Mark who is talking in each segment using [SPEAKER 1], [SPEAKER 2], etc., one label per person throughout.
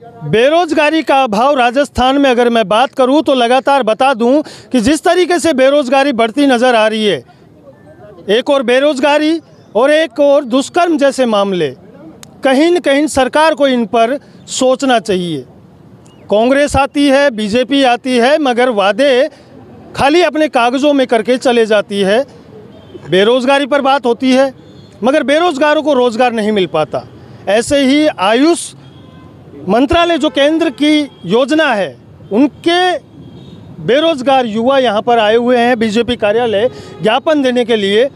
[SPEAKER 1] बेरोजगारी का अभाव राजस्थान में अगर मैं बात करूं तो लगातार बता दूं कि जिस तरीके से बेरोजगारी बढ़ती नज़र आ रही है, एक और बेरोजगारी और एक और दुष्कर्म जैसे मामले, कहीं न कहीं सरकार को इन पर सोचना चाहिए। कांग्रेस आती है, बीजेपी आती है, मगर वादे खाली अपने कागज़ों में करके चले जाती है। बेरोजगारी पर बात होती है मगर बेरोजगारों को रोज़गार नहीं मिल पाता। ऐसे ही आयुष मंत्रालय जो केंद्र की योजना है, उनके बेरोजगार युवा यहाँ पर आए हुए हैं बीजेपी कार्यालय ज्ञापन देने के लिए।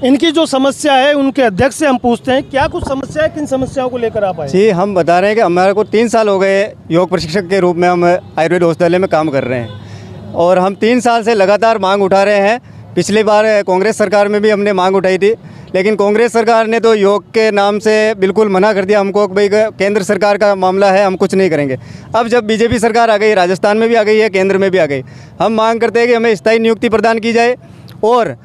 [SPEAKER 1] इनकी जो समस्या है उनके अध्यक्ष से हम पूछते हैं क्या कुछ समस्या है, किन समस्याओं को लेकर आप आए?
[SPEAKER 2] जी, हम बता रहे हैं कि हमारे को 3 साल हो गए योग प्रशिक्षक के रूप में हम आयुर्वेद औषधालय में काम कर रहे हैं और हम 3 साल से लगातार मांग उठा रहे हैं। पिछली बार कांग्रेस सरकार में भी हमने मांग उठाई थी, लेकिन कांग्रेस सरकार ने तो योग के नाम से बिल्कुल मना कर दिया हमको कि भाई केंद्र सरकार का मामला है, हम कुछ नहीं करेंगे। अब जब बीजेपी सरकार आ गई, राजस्थान में भी आ गई है, केंद्र में भी आ गई, हम मांग करते हैं कि हमें स्थायी नियुक्ति प्रदान की जाए और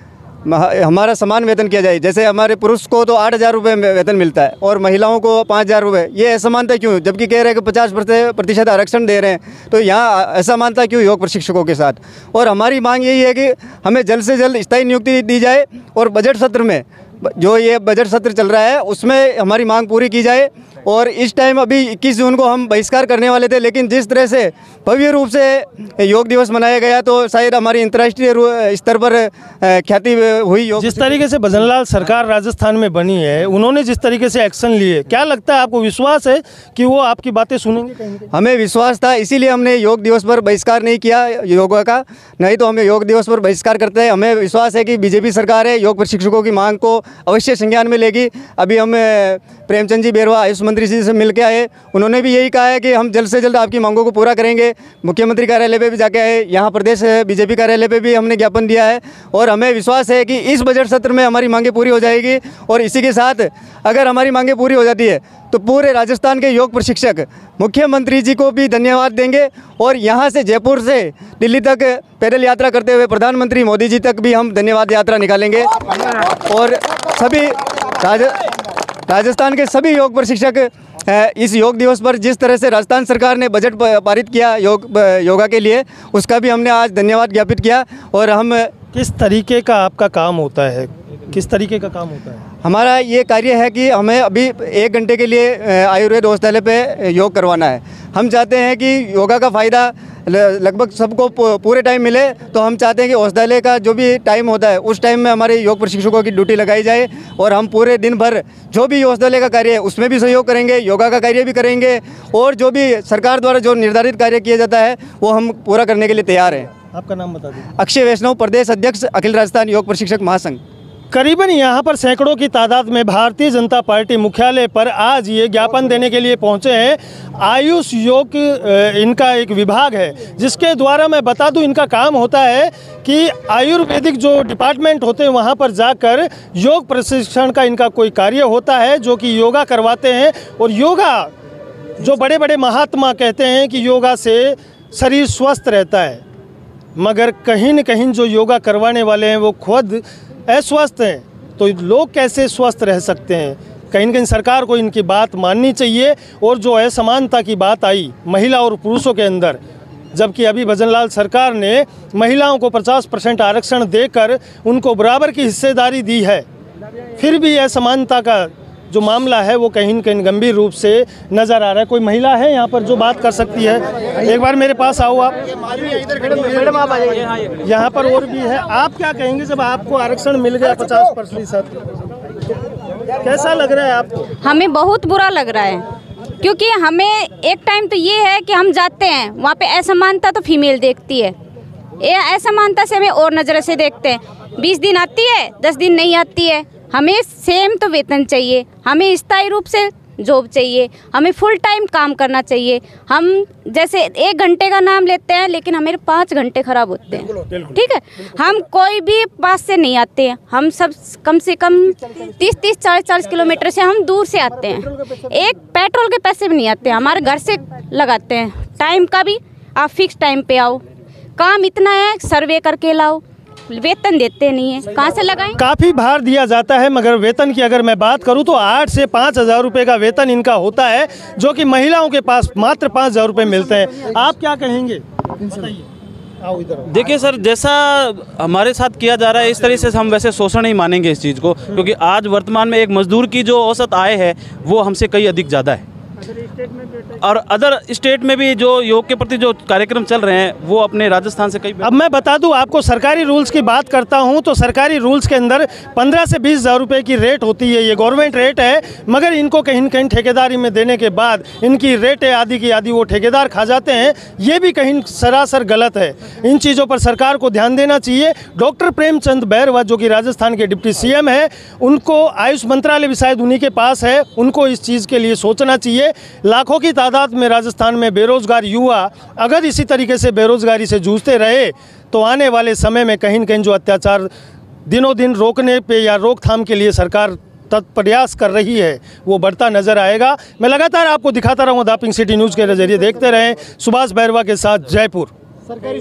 [SPEAKER 2] हमारा समान वेतन किया जाए। जैसे हमारे पुरुष को तो 8,000 रुपये वेतन मिलता है और महिलाओं को 5,000 रुपये। ये असमानता क्यों, जबकि कह रहे हैं कि 50% आरक्षण दे रहे हैं, तो यहाँ असमानता क्यों योग प्रशिक्षकों के साथ? और हमारी मांग यही है कि हमें जल्द से जल्द स्थायी नियुक्ति दी जाए और बजट सत्र में, जो ये बजट सत्र चल रहा है, उसमें हमारी मांग पूरी की जाए। और इस टाइम अभी 21 जून को हम बहिष्कार करने वाले थे, लेकिन जिस तरह से भव्य रूप से योग दिवस मनाया गया तो शायद हमारी अंतर्राष्ट्रीय स्तर पर ख्याति हुई।
[SPEAKER 1] जिस तरीके से भजनलाल सरकार राजस्थान में बनी है, उन्होंने जिस तरीके से एक्शन लिए, क्या लगता है आपको, विश्वास है कि वो आपकी बातें सुनेंगे? कहीं
[SPEAKER 2] हमें विश्वास था, इसीलिए हमने योग दिवस पर बहिष्कार नहीं किया योगा का, नहीं तो हमें योग दिवस पर बहिष्कार करते हैं। हमें विश्वास है कि बीजेपी सरकार है योग प्रशिक्षकों की मांग को अवश्य संज्ञान में लेगी। अभी हम प्रेमचंद जी बेरवा आयुष मंत्री जी से मिल के आए, उन्होंने भी यही कहा है कि हम जल्द से जल्द आपकी मांगों को पूरा करेंगे। मुख्यमंत्री कार्यालय पे भी जाके आए, यहाँ प्रदेश बीजेपी कार्यालय पे भी हमने ज्ञापन दिया है और हमें विश्वास है कि इस बजट सत्र में हमारी मांगें पूरी हो जाएगी। और इसी के साथ अगर हमारी मांगें पूरी हो जाती है तो पूरे राजस्थान के योग प्रशिक्षक मुख्यमंत्री जी को भी धन्यवाद देंगे और यहाँ से जयपुर से दिल्ली तक पैदल यात्रा करते हुए प्रधानमंत्री मोदी जी तक भी हम धन्यवाद यात्रा निकालेंगे। और सभी राजस्थान के सभी योग प्रशिक्षक इस योग दिवस पर जिस तरह से राजस्थान सरकार ने बजट पारित किया योगा के लिए, उसका भी हमने आज धन्यवाद ज्ञापित किया। और हम
[SPEAKER 1] किस तरीके का आपका काम होता है, किस तरीके का काम होता है?
[SPEAKER 2] हमारा ये कार्य है कि हमें अभी 1 घंटे के लिए आयुर्वेद औषधालय पे योग करवाना है। हम चाहते हैं कि योगा का फ़ायदा लगभग सबको पूरे टाइम मिले, तो हम चाहते हैं कि औषधालय का जो भी टाइम होता है उस टाइम में हमारे योग प्रशिक्षकों की ड्यूटी लगाई जाए और हम पूरे दिन भर जो भी औषधालय का कार्य है उसमें भी सहयोग करेंगे, योगा का कार्य भी करेंगे और जो भी सरकार द्वारा जो निर्धारित कार्य किया जाता है वो हम पूरा करने के लिए तैयार हैं।
[SPEAKER 1] आपका नाम बता दीजिए।
[SPEAKER 2] अक्षय वैष्णव, प्रदेश अध्यक्ष, अखिल राजस्थान योग प्रशिक्षक महासंघ।
[SPEAKER 1] करीबन यहाँ पर सैकड़ों की तादाद में भारतीय जनता पार्टी मुख्यालय पर आज ये ज्ञापन देने के लिए पहुँचे हैं। आयुष योग इनका एक विभाग है जिसके द्वारा, मैं बता दूं, इनका काम होता है कि आयुर्वेदिक जो डिपार्टमेंट होते हैं वहाँ पर जाकर योग प्रशिक्षण का इनका कोई कार्य होता है जो कि योगा करवाते हैं। और योगा, जो बड़े बड़े महात्मा कहते हैं कि योगा से शरीर स्वस्थ रहता है, मगर कहीं न कहीं जो योगा करवाने वाले हैं वो खुद अस्वस्थ हैं, तो लोग कैसे स्वस्थ रह सकते हैं? कहीं न कहीं सरकार को इनकी बात माननी चाहिए। और जो असमानता की बात आई महिला और पुरुषों के अंदर, जबकि अभी भजनलाल सरकार ने महिलाओं को 50% आरक्षण देकर उनको बराबर की हिस्सेदारी दी है, फिर भी असमानता का जो मामला है वो कहीं न कहीं गंभीर रूप से नज़र आ रहा है। कोई महिला है यहाँ पर जो बात कर सकती है? एक बार मेरे पास आओ आप। यहाँ पर और भी है, आप क्या कहेंगे जब आपको आरक्षण मिल गया 50%? कैसा लग रहा है आपको?
[SPEAKER 3] हमें बहुत बुरा लग रहा है, क्योंकि हमें एक टाइम तो ये है कि हम जाते हैं वहाँ पे असमानता तो फीमेल देखती है, ये असमानता से हमें और नज़र से देखते हैं। 20 दिन आती है, 10 दिन नहीं आती है। हमें सेम तो वेतन चाहिए, हमें स्थायी रूप से जॉब चाहिए, हमें फुल टाइम काम करना चाहिए। हम जैसे 1 घंटे का नाम लेते हैं लेकिन हमारे 5 घंटे खराब होते हैं, ठीक है। हम कोई भी पास से नहीं आते हैं, हम सब कम से कम 30-30, 40-40 किलोमीटर से हम दूर से आते हैं। एक पेट्रोल के पैसे भी नहीं आते, हमारे घर से लगाते हैं। टाइम का भी आप फिक्स टाइम पे आओ, काम इतना है सर्वे करके लाओ, वेतन देते नहीं है, कहाँ से लगाएं?
[SPEAKER 1] काफ़ी भार दिया जाता है, मगर वेतन की अगर मैं बात करूं तो 8 से 5,000 रुपये का वेतन इनका होता है, जो कि महिलाओं के पास मात्र 5,000 रुपये मिलते हैं। आप क्या कहेंगे? बताइए। आओ इधर।
[SPEAKER 4] देखिए सर, जैसा हमारे साथ किया जा रहा है इस तरह से हम वैसे शोषण नहीं मानेंगे इस चीज़ को, क्योंकि आज वर्तमान में एक मजदूर की जो औसत आय है वो हमसे कई अधिक ज़्यादा है। और अदर स्टेट में भी जो योग के प्रति जो कार्यक्रम चल रहे हैं वो अपने राजस्थान से कई।
[SPEAKER 1] अब मैं बता दूं आपको, सरकारी रूल्स की बात करता हूं तो सरकारी रूल्स के अंदर 15 से 20,000 रुपये की रेट होती है, ये गवर्नमेंट रेट है, मगर इनको कहीं न कहीं ठेकेदारी में देने के बाद इनकी रेटें आदि की आदि वो ठेकेदार खा जाते हैं। ये भी कहीं सरासर गलत है। इन चीज़ों पर सरकार को ध्यान देना चाहिए। डॉक्टर प्रेमचंद बैरवा जो कि राजस्थान के डिप्टी CM है, उनको आयुष मंत्रालय भी शायद उन्हीं के पास है, उनको इस चीज़ के लिए सोचना चाहिए। लाखों की तादाद में राजस्थान में बेरोजगार युवा अगर इसी तरीके से बेरोजगारी से जूझते रहे तो आने वाले समय में कहीं न कहीं जो अत्याचार दिनों दिन रोकने पे या रोकथाम के लिए सरकार प्रयास कर रही है वो बढ़ता नजर आएगा। मैं लगातार आपको दिखाता रहूँगा द पिंक सिटी न्यूज़ के जरिए। देखते रहें। सुभाष बैरवा के साथ, जयपुर। सरकारी